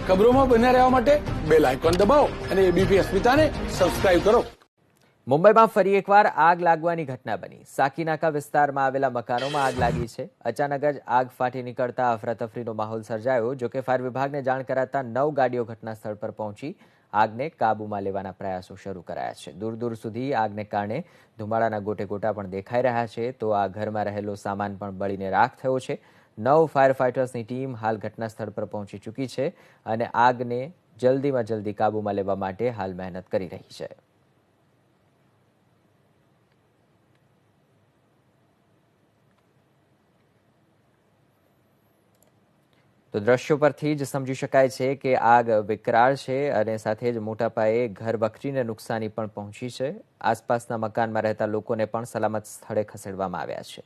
ખબરોમાં બન્યા રહેવા માટે બેલ આઇકોન દબાવો અને એબીપી અસ્મિતાને સબસ્ક્રાઇબ કરો. મુંબઈમાં ફરી એકવાર આગ લાગવાની ઘટના બની. સાકીનાકા વિસ્તારમાં આવેલા મકાનોમાં આગ લાગી છે. અચાનક જ આગ ફાટી નીકળતા અફરાતફરીનો માહોલ સર્જાયો. જોકે ફાયર વિભાગને જાણ કરાતા 9 ગાડીઓ ઘટના સ્થળ પર પહોંચી આગને કાબૂમાં લેવાના પ્રયાસો શરૂ કરાયા છે. દૂર દૂર સુધી આગને કારણે ધુમાડાના ગોટે ગોટા પણ દેખાઈ રહ્યા છે. તો આ ઘરમાં રહેલો સામાન પણ બળીને રાખ થયો છે. 9 ફાયર ફાઇટર્સની ટીમ હાલ ઘટના સ્થળ પર પહોંચી ચૂકી છે અને આગને જલ્દીમાં જલ્દી કાબૂમાં લેવા માટે હાલ મહેનત કરી રહી છે. તો દ્રશ્યો પરથી જ સમજી શકાય છે કે આગ વિકરાળ છે અને સાથે જ મોટા પાયે ઘર વખરીને નુકસાની પણ પહોંચી છે. આસપાસના મકાનમાં રહેતા લોકોને પણ સલામત સ્થળે ખસેડવામાં આવ્યા છે.